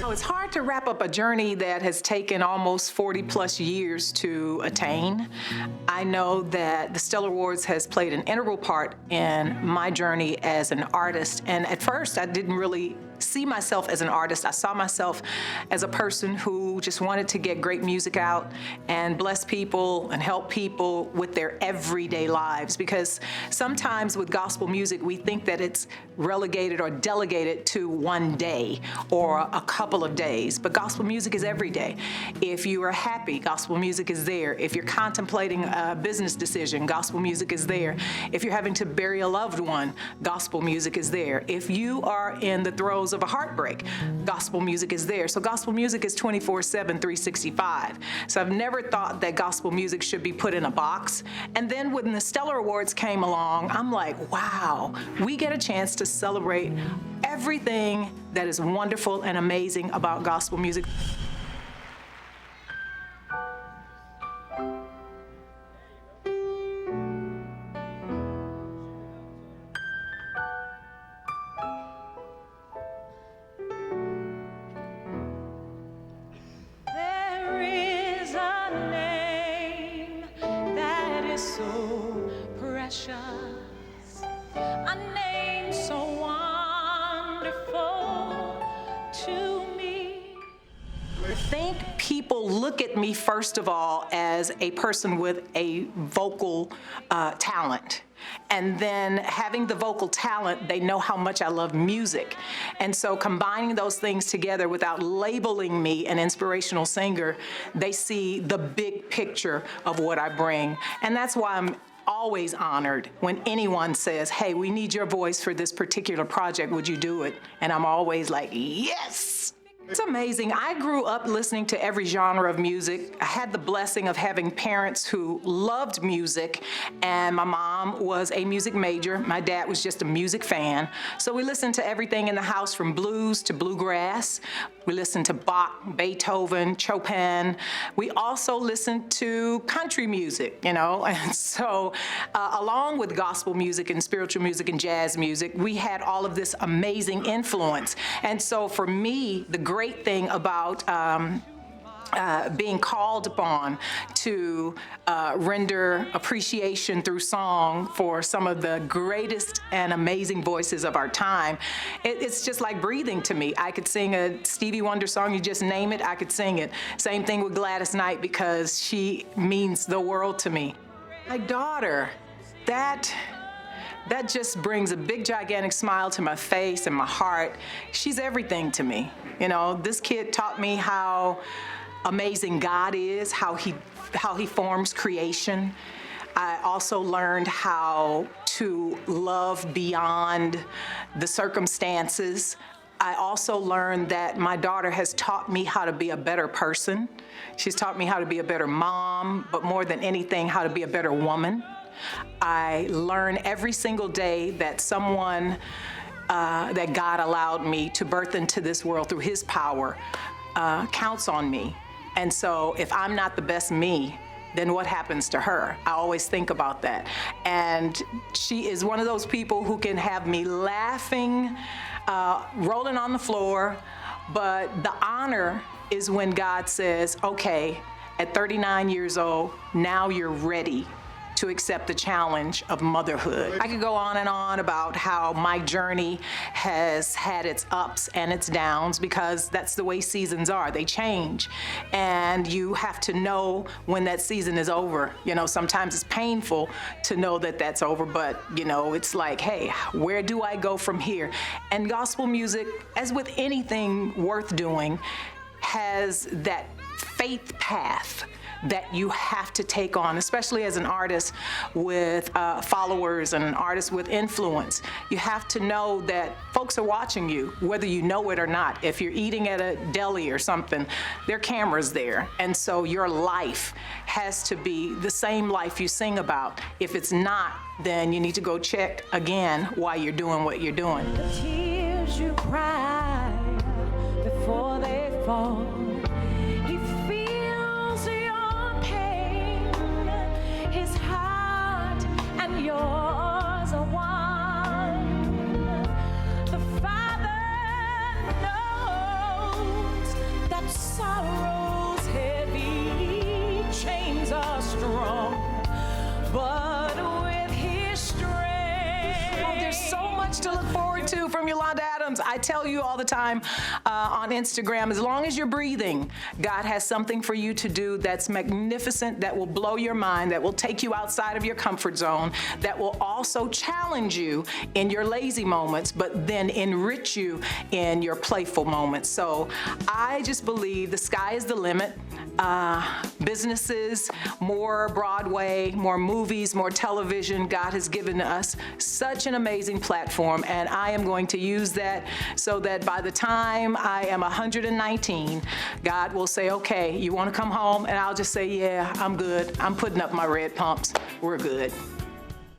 It's hard to wrap up a journey that has taken almost 40 plus years to attain. I know that the Stellar Awards has played an integral part in my journey as an artist. And at first, I didn't really see myself as an artist. I saw myself as a person who just wanted to get great music out and bless people and help people with their everyday lives. Because sometimes with gospel music, we think that it's relegated or delegated to one day or a couple of days. But gospel music is every day. If you are happy, gospel music is there. If you're contemplating a business decision, gospel music is there. If you're having to bury a loved one, gospel music is there. If you are in the throes of a heartbreak, gospel music is there. So gospel music is 24/7, 365. So I've never thought that gospel music should be put in a box. And then when the Stellar Awards came along, I'm like, wow, we get a chance to celebrate everything that is wonderful and amazing about gospel music. A name so wonderful to me. I think people look at me, first of all, as a person with a vocal talent. And then having the vocal talent, they know how much I love music. And so combining those things together without labeling me an inspirational singer, they see the big picture of what I bring. And that's why I'm always honored when anyone says, hey, we need your voice for this particular project, would you do it? And I'm always like, yes. It's amazing. I grew up listening to every genre of music. I had the blessing of having parents who loved music, and my mom was a music major. My dad was just a music fan. So we listened to everything in the house from blues to bluegrass. We listened to Bach, Beethoven, Chopin. We also listened to country music, you know? And so along with gospel music and spiritual music and jazz music, we had all of this amazing influence. And so for me, the great thing about being called upon to render appreciation through song for some of the greatest and amazing voices of our time, it's just like breathing to me. I could sing a Stevie Wonder song, you just name it, I could sing it. Same thing with Gladys Knight, because she means the world to me. My daughter, that just brings a big, gigantic smile to my face and my heart. She's everything to me. You know, this kid taught me how amazing God is, how he forms creation. I also learned how to love beyond the circumstances. I also learned that my daughter has taught me how to be a better person. She's taught me how to be a better mom, but more than anything, how to be a better woman. I learn every single day that someone that God allowed me to birth into this world through His power counts on me. And so if I'm not the best me, then what happens to her? I always think about that. And she is one of those people who can have me laughing, rolling on the floor, but the honor is when God says, okay, at 39 years old, now you're ready to accept the challenge of motherhood. I could go on and on about how my journey has had its ups and its downs, because that's the way seasons are. They change. And you have to know when that season is over. You know, sometimes it's painful to know that that's over, but, you know, it's like, hey, where do I go from here? And gospel music, as with anything worth doing, has that faith path that you have to take on, especially as an artist with followers and an artist with influence. You have to know that folks are watching you, whether you know it or not. If you're eating at a deli or something, there are cameras there. And so your life has to be the same life you sing about. If it's not, then you need to go check again why you're doing what you're doing. The tears you cry before they fall. His heart and yours are one. The Father knows there's so much to look forward to from Yolanda Adams. I tell you all the time on Instagram, as long as you're breathing, God has something for you to do that's magnificent, that will blow your mind, that will take you outside of your comfort zone, that will also challenge you in your lazy moments, but then enrich you in your playful moments. So I just believe the sky is the limit. Businesses, more Broadway, more movies, more television. God has given us such an amazing platform, and I am going to use that so that by the time I am 119, God will say, okay, you want to come home? And I'll just say, yeah, I'm good. I'm putting up my red pumps. We're good.